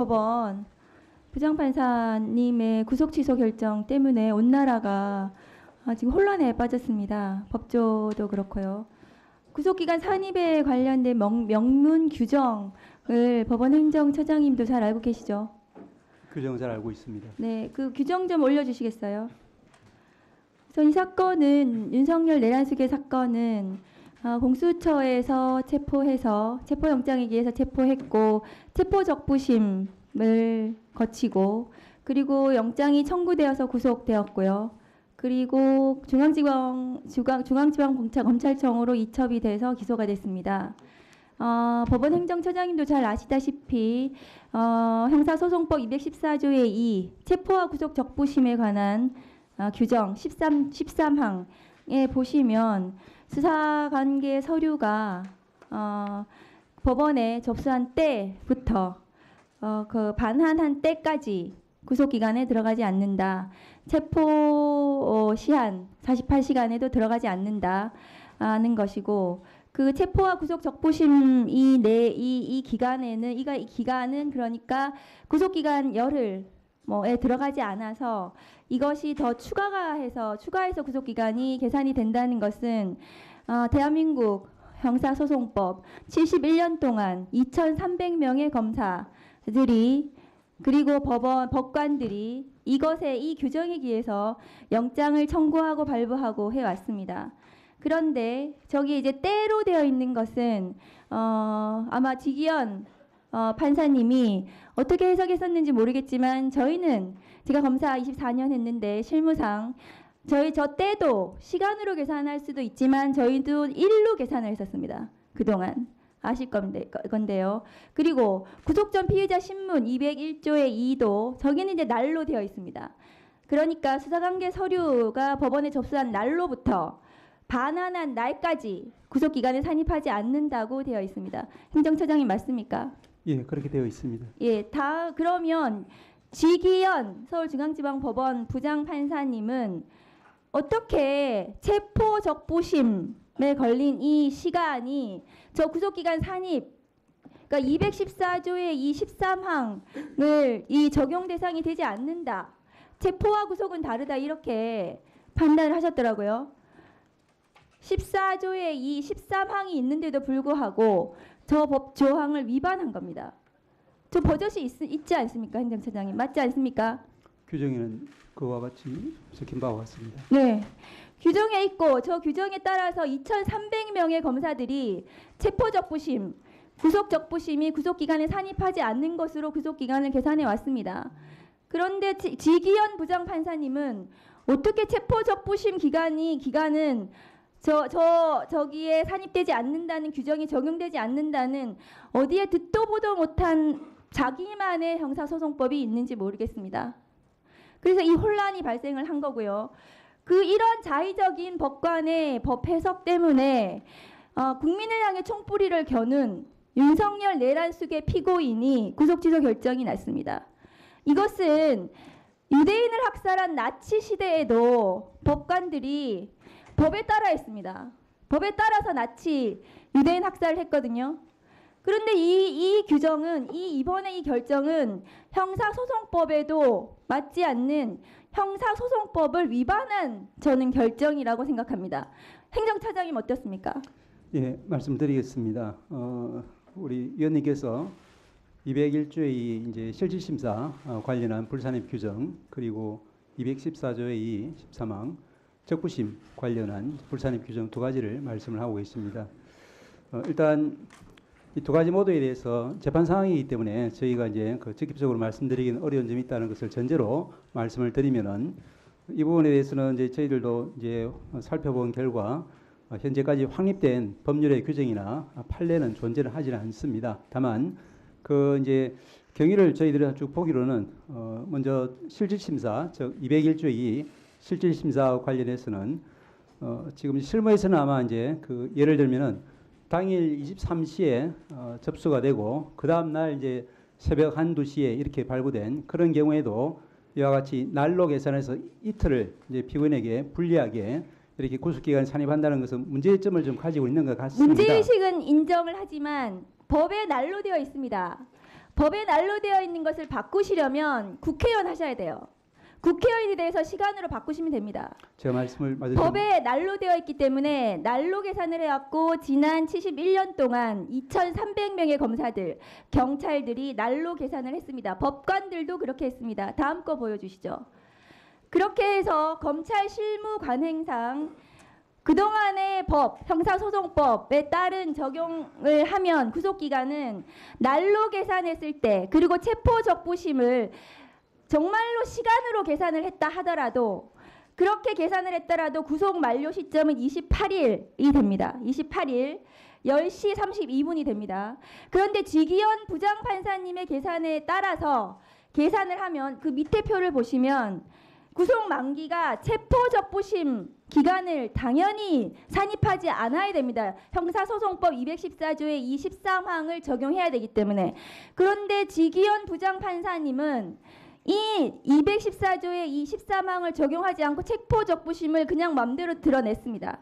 법원 부장판사님의 구속 취소 결정 때문에 온 나라가 지금 혼란에 빠졌습니다. 법조도 그렇고요. 구속기간 산입에 관련된 명문 규정을 법원 행정처장님도 잘 알고 계시죠? 규정 잘 알고 있습니다. 네, 그 규정 좀 올려주시겠어요? 그래서 이 사건은 윤석열 내란수계 사건은 공수처에서 체포해서 체포영장에 의해서 체포했고 체포적부심을 거치고 그리고 영장이 청구되어서 구속되었고요. 그리고 중앙지방검찰청으로 이첩이 돼서 기소가 됐습니다. 법원 행정처장님도 잘 아시다시피 형사소송법 214조의 2 체포와 구속 적부심에 관한 규정 13항에 보시면 수사관계 서류가 법원에 접수한 때부터 그 반환한 때까지 구속기간에 들어가지 않는다. 체포 시한 48시간에도 들어가지 않는다는 것이고 그 체포와 구속 적부심 이 기간에는 이 기간은 그러니까 구속기간 열흘 에 들어가지 않아서 이것이 더 추가해서 구속기간이 계산이 된다는 것은 대한민국 형사소송법 71년 동안 2,300명의 검사들이 그리고 법관들이 이 규정에 기해서 영장을 청구하고 발부하고 해왔습니다. 그런데 저기 이제 때로 되어 있는 것은 아마 지기현 판사님이 어떻게 해석했었는지 모르겠지만 저희는 제가 검사 24년 했는데 실무상 저 때도 시간으로 계산할 수도 있지만 저희도 일로 계산을 했었습니다. 그동안 아실 건데요. 그리고 구속 전 피의자 신문 201조의 2도 저기는 이제 날로 되어 있습니다. 그러니까 수사관계 서류가 법원에 접수한 날로부터 반환한 날까지 구속기간에 산입하지 않는다고 되어 있습니다. 행정처장님 맞습니까? 예, 그렇게 되어 있습니다. 예, 그러면 지기현 서울중앙지방법원 부장판사님은 어떻게 체포적부심에 걸린 이 시간이 저 구속기간 산입 그러니까 214조의 이 13항을 이 적용 대상이 되지 않는다. 체포와 구속은 다르다 이렇게 판단을 하셨더라고요. 14조의 이 13항이 있는데도 불구하고 저 법 조항을 위반한 겁니다. 저 버젓이 있지 않습니까, 행정처장님? 맞지 않습니까? 규정에는 그와 같이 적힌 바와 같습니다. 네, 규정에 있고 저 규정에 따라서 2,300명의 검사들이 체포적부심, 구속적부심이 구속기간에 산입하지 않는 것으로 구속기간을 계산해 왔습니다. 그런데 지기현 부장판사님은 어떻게 체포적부심 기간은 저기에 산입되지 않는다는 규정이 적용되지 않는다는 어디에 듣도 보도 못한 자기만의 형사소송법이 있는지 모르겠습니다. 그래서 이 혼란이 발생을 한 거고요. 이런 자의적인 법관의 법 해석 때문에 국민을 향해 총뿌리를 겨눈 윤석열 내란수계 피고인이 구속취소 결정이 났습니다. 이것은 유대인을 학살한 나치 시대에도 법관들이 법에 따라 했습니다. 법에 따라서 나치 유대인 학살을 했거든요. 그런데 이 규정은 이번에 이 결정은 형사소송법에도 맞지 않는 형사소송법을 위반한 저는 결정이라고 생각합니다. 행정처장님 어떻습니까? 예, 말씀드리겠습니다. 우리 위원님께서 201조의 이제 실질심사 관련한 불산입 규정 그리고 214조의 2 13항 적부심 관련한 불산입 규정 두 가지를 말씀을 하고 계십니다. 일단 이 두 가지 모두에 대해서 재판 상황이기 때문에 저희가 이제 직접적으로 말씀드리기는 어려운 점이 있다는 것을 전제로 말씀을 드리면은 이 부분에 대해서는 이제 저희들도 이제 살펴본 결과 현재까지 확립된 법률의 규정이나 판례는 존재를 하지는 않습니다. 다만 이제 경위를 저희들이 쭉 보기로는 먼저 실질심사 즉 201조의 2 실질심사와 관련해서는 지금 실무에서는 아마 이제 예를 들면은 당일 23시에 접수가 되고 그 다음 날 이제 새벽 1, 2시에 이렇게 발부된 그런 경우에도 이와 같이 날로 계산해서 이틀을 이제 피고인에게 불리하게 이렇게 구속기간 산입한다는 것은 문제점을 좀 가지고 있는 것 같습니다. 문제의식은 인정을 하지만 법에 날로 되어 있습니다. 법에 난로되어 있는 것을 바꾸시려면 국회의원 하셔야 돼요. 국회의원에 대해서 시간으로 바꾸시면 됩니다. 제가 말씀을 법에 난로되어 있기 때문에 난로 계산을 해왔고 지난 71년 동안 2,300명의 검사들, 경찰들이 난로 계산을 했습니다. 법관들도 그렇게 했습니다. 다음 거 보여주시죠. 그렇게 해서 검찰 실무 관행상 그동안의 법, 형사소송법에 따른 적용을 하면 구속기간은 난로 계산했을 때 그리고 체포적부심을 정말로 시간으로 계산을 했다 하더라도 그렇게 계산을 했더라도 구속 만료 시점은 28일이 됩니다. 28일 10시 32분이 됩니다. 그런데 지기현 부장판사님의 계산에 따라서 계산을 하면 그 밑에 표를 보시면 구속 만기가 체포적부심 기간을 당연히 산입하지 않아야 됩니다. 형사소송법 214조의 23항을 적용해야 되기 때문에. 그런데 지기현 부장판사님은 이 214조의 이 13항을 적용하지 않고 체포적부심을 그냥 맘대로 드러냈습니다.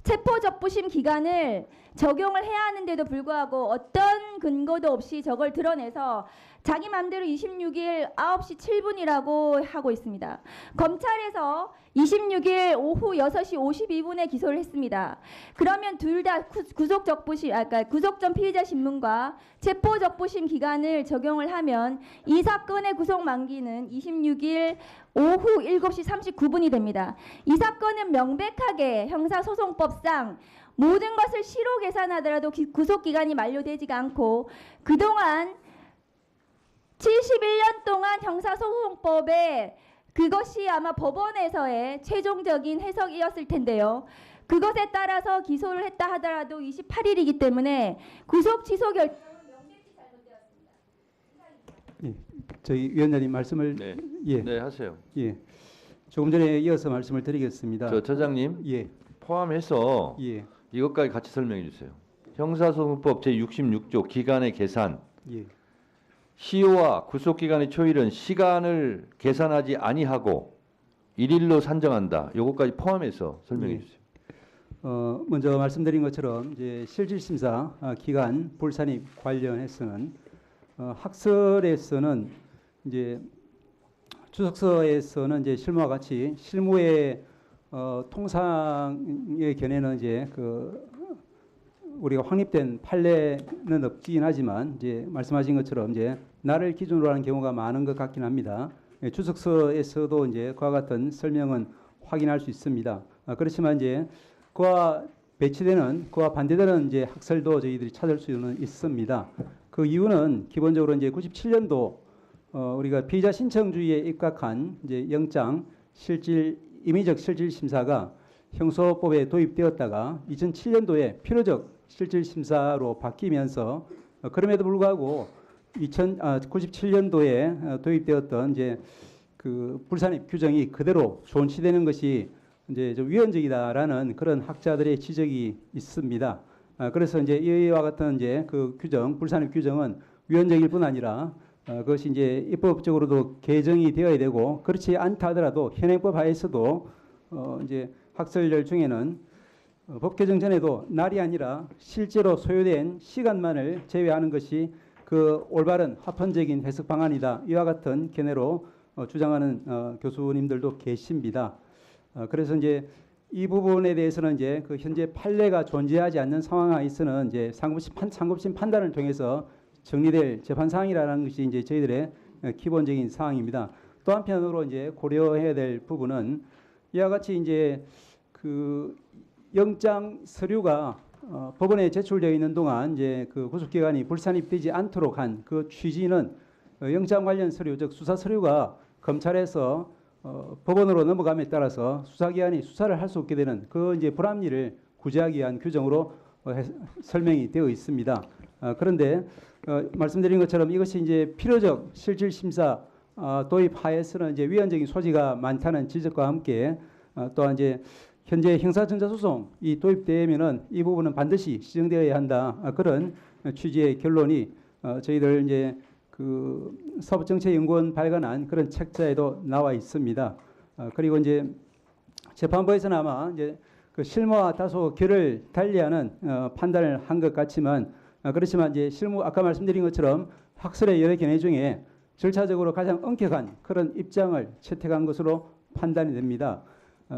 체포적부심 기간을 적용을 해야 하는데도 불구하고 어떤 근거도 없이 저걸 드러내서 자기 맘대로 26일 9시 7분이라고 하고 있습니다. 검찰에서 26일 오후 6시 52분에 기소를 했습니다. 그러면 둘 다 그러니까 구속 전 피의자 신문과 체포적부심 기간을 적용을 하면 이 사건의 구속 만기는 26일 오후 7시 39분이 됩니다. 이 사건은 명백하게 형사소송법상 모든 것을 시로 계산하더라도 구속기간이 만료되지가 않고 그동안 71년 동안 형사소송법에 그것이 아마 법원에서의 최종적인 해석이었을 텐데요. 그것에 따라서 기소를 했다 하더라도 28일이기 때문에 구속 취소 결정은 명백히 잘못되었습니다. 예, 저희 위원장님 말씀을 네, 예, 네 하세요. 예, 조금 전에 이어서 말씀을 드리겠습니다. 저 처장님 예, 포함해서 예, 이것까지 같이 설명해 주세요. 형사소송법 제66조 기간의 계산, 예, 시효와 구속기간의 초일은 시간을 계산하지 아니하고 일일로 산정한다. 이것까지 포함해서 설명해 예. 주세요. 먼저 말씀드린 것처럼 이제 실질심사 기간 불산입 관련해서는 학설에서는 이제 주석서에서는 이제 실무와 같이 실무의 통상의 견해는 이제 우리가 확립된 판례는 없긴 하지만 이제 말씀하신 것처럼 이제 날을 기준으로 하는 경우가 많은 것 같긴 합니다. 주석서에서도 이제 그와 같은 설명은 확인할 수 있습니다. 그렇지만 이제 그와 배치되는 그와 반대되는 이제 학설도 저희들이 찾을 수는 있습니다. 그 이유는 기본적으로 이제 97년도 우리가 피의자 신청주의에 입각한 이제 영장 임의적 실질 심사가 형소법에 도입되었다가 2007년도에 필요적 실질 심사로 바뀌면서 그럼에도 불구하고 97년도에 도입되었던 이제 그 불산입 규정이 그대로 존치되는 것이 이제 좀 위헌적이다라는 그런 학자들의 지적이 있습니다. 그래서 이제 이와 같은 이제 그 규정, 불산입 규정은 위헌적일 뿐 아니라 그것이 이제 입법적으로도 개정이 되어야 되고 그렇지 않다 하더라도 현행법 하에서도 이제 학설들 중에는 법 개정 전에도 날이 아니라 실제로 소요된 시간만을 제외하는 것이 그 올바른 합헌적인 해석 방안이다. 이와 같은 견해로 주장하는 교수님들도 계십니다. 그래서 이제 이 부분에 대해서는 이제 그 현재 판례가 존재하지 않는 상황에서는 이제 상급심 판단을 통해서 정리될 재판 사항이라는 것이 이제 저희들의 기본적인 사항입니다. 또 한편으로 이제 고려해야 될 부분은 이와 같이 이제 그 영장 서류가 법원에 제출되어 있는 동안 이제 그 구속기간이 불산입되지 않도록 한 그 취지는 영장 관련 서류, 즉 수사 서류가 검찰에서 법원으로 넘어감에 따라서 수사기관이 수사를 할 수 없게 되는 그 이제 불합리를 구제하기 위한 규정으로 설명이 되어 있습니다. 그런데 말씀드린 것처럼 이것이 이제 필요적 실질 심사 도입하에서는 이제 위헌적인 소지가 많다는 지적과 함께 또한 이제 현재 형사전자소송이 도입되면은 이 부분은 반드시 시정되어야 한다. 그런 취지의 결론이 저희들 이제 그 사법정책연구원 발간한 그런 책자에도 나와 있습니다. 그리고 이제 재판부에서는 아마 이제 그 실무와 다소 결을 달리하는 판단을 한 것 같지만 그렇지만 이제 실무 아까 말씀드린 것처럼 학설의 여러 견해 중에 절차적으로 가장 엄격한 그런 입장을 채택한 것으로 판단이 됩니다.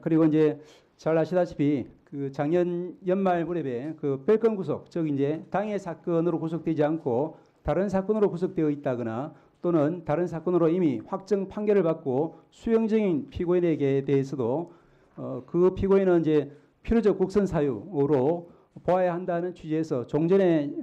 그리고 이제 잘 아시다시피 그 작년 연말 무렵에 그 별건 구속, 즉 이제 당해 사건으로 구속되지 않고 다른 사건으로 구속되어 있다거나 또는 다른 사건으로 이미 확정 판결을 받고 수용 중인 피고인에게 대해서도 그 피고인은 이제 필요적 국선 사유로 보아야 한다는 취지에서 종전의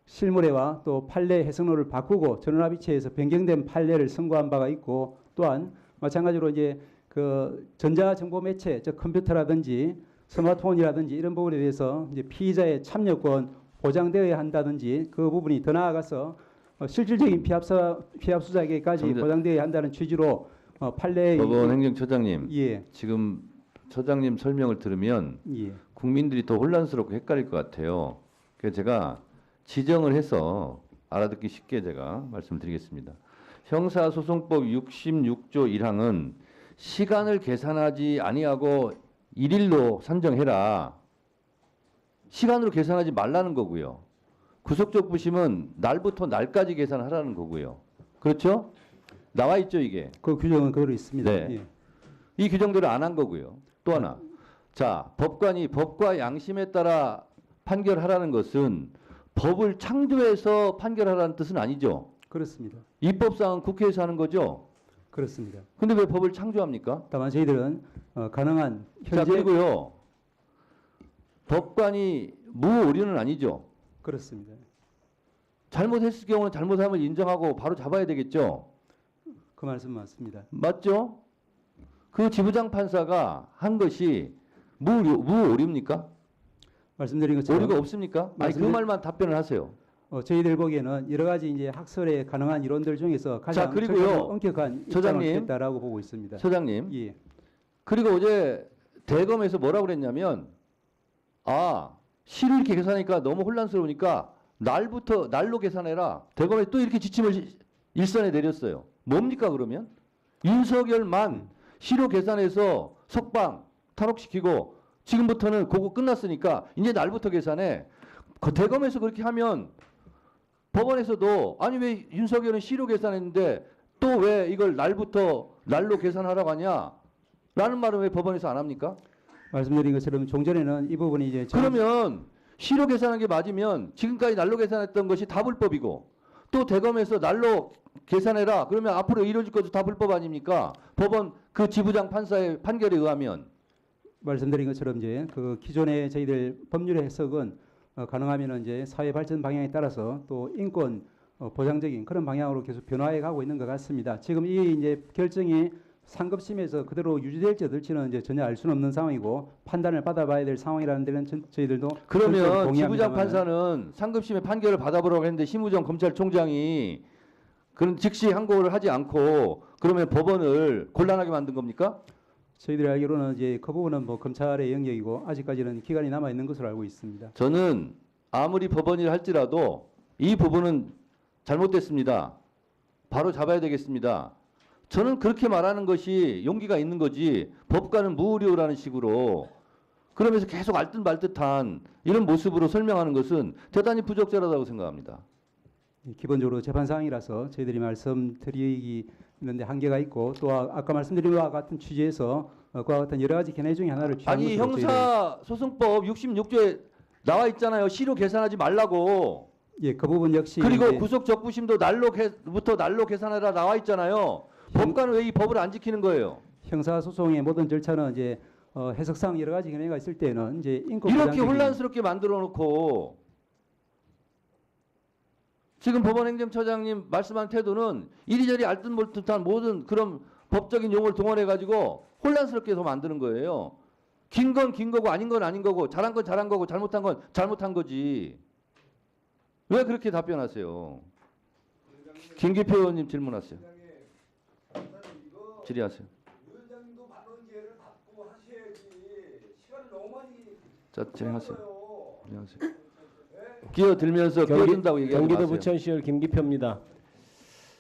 실무례와 또 판례 해석론을 바꾸고 전원합의체에서 변경된 판례를 선고한 바가 있고 또한 마찬가지로 이제 그 전자정보 매체, 즉 컴퓨터라든지 스마트폰이라든지 이런 부분에 대해서 이제 피의자의 참여권 보장되어야 한다든지 그 부분이 더 나아가서 실질적인 피합수작에까지 정답. 보장되어야 한다는 취지로 판례의 법원 행정처장님, 예, 지금 처장님 설명을 들으면 예. 국민들이 더 혼란스럽고 헷갈릴 것 같아요. 그래서 제가 지정을 해서 알아듣기 쉽게 제가 말씀드리겠습니다. 형사소송법 66조 1항은 시간을 계산하지 아니하고 일일로 산정해라. 시간으로 계산하지 말라는 거고요. 구속적 부심은 날부터 날까지 계산하라는 거고요. 그렇죠? 나와 있죠 이게. 그 규정은 그대로 있습니다. 네. 예. 이 규정대로 안 한 거고요. 또 하나. 자, 법관이 법과 양심에 따라 판결하라는 것은 법을 창조해서 판결하라는 뜻은 아니죠. 그렇습니다. 입법상은 국회에서 하는 거죠. 그렇습니다. 근데 왜 법을 창조합니까? 다만 저희들은 가능한 자, 현재 그리고요. 법관이 무오류는 아니죠. 그렇습니다. 잘못했을 경우는 잘못함을 인정하고 바로 잡아야 되겠죠. 그 말씀 맞습니다. 맞죠? 그 지부장 판사가 한 것이 무오류입니까? 말씀드린 것처럼 오류가 없습니까? 아니 그 말만 답변을 하세요. 저희들 보기에는 여러 가지 이제 학설의 가능한 이론들 중에서 가장 그리고요. 절차적으로 엄격한 입장을 처장님. 취했다라고 보고 있습니다. 처장님. 예, 그리고 어제 대검에서 뭐라고 그랬냐면 시를 이렇게 계산하니까 너무 혼란스러우니까 날로 계산해라. 대검에 또 이렇게 지침을 일선에 내렸어요. 뭡니까 그러면? 윤석열만 시로 계산해서 석방 탈옥시키고 지금부터는 그거 끝났으니까 이제 날부터 계산해. 대검에서 그렇게 하면 법원에서도 아니 왜 윤석열은 시로 계산했는데 또 왜 이걸 날로 계산하라고 하냐? 라는 말은 왜 법원에서 안 합니까? 말씀드린 것처럼 종전에는 이 부분이 이제 그러면 시로 계산한 게 맞으면 지금까지 날로 계산했던 것이 다 불법이고 또 대검에서 날로 계산해라. 그러면 앞으로 이루어질 것도 다 불법 아닙니까? 법원 그 지부장 판사의 판결에 의하면. 말씀드린 것처럼 이제 그 기존의 저희들 법률의 해석은 가능하면 이제 사회 발전 방향에 따라서 또 인권 보장적인 그런 방향으로 계속 변화해 가고 있는 것 같습니다. 지금 이 이제 결정이 상급심에서 그대로 유지될지 어떨지는 이제 전혀 알 수는 없는 상황이고 판단을 받아봐야 될 상황이라는 데는 저희들도 그러면 지부장 판사는 상급심의 판결을 받아보라고 했는데 심우정 검찰총장이 그런 즉시 항고를 하지 않고 그러면 법원을 곤란하게 만든 겁니까? 저희들이 알기로는 이제 그 부분은 뭐 검찰의 영역이고 아직까지는 기간이 남아 있는 것으로 알고 있습니다. 저는 아무리 법원이라 할지라도 이 부분은 잘못됐습니다. 바로 잡아야 되겠습니다. 저는 그렇게 말하는 것이 용기가 있는 거지 법관은 무오류라는 식으로 그러면서 계속 알듯 말듯한 이런 모습으로 설명하는 것은 대단히 부적절하다고 생각합니다. 기본적으로 재판 사항이라서 저희들이 말씀드리는데 한계가 있고 또 아까 말씀드린 것과 같은 취지에서 그와 같은 여러 가지 견해 중에 하나를 취한 아니 것으로 형사소송법 66조에 나와 있잖아요. 시로 계산하지 말라고. 예, 그 부분 역시 그리고 이제 구속 적부심도 날로 계산하라 나와 있잖아요. 법관은 왜 이 법을 안 지키는 거예요? 형사소송의 모든 절차는 이제 해석상 여러 가지 견해가 있을 때는 이제 인권 이렇게 보장적인- 혼란스럽게 만들어 놓고 지금 법원행정처장님 말씀한 태도는 이리저리 알듯말듯한 모든 그런 법적인 용어를 동원해 가지고 혼란스럽게 더 만드는 거예요. 긴 건 긴 거고 아닌 건 아닌 거고 잘한 건 잘한 거고 잘못한 건 잘못한 거지. 왜 그렇게 답변하세요? 김기표 의원님 질문하세요. 질의하세요. 위원장님도 많은 기회를 받고 하셔야지. 시간을 너무 많이 자, 진행하세요. 써요. 안녕하세요. 끼어들면서 끼어든다고 얘기하지 경기도 마세요. 부천시열 김기표입니다.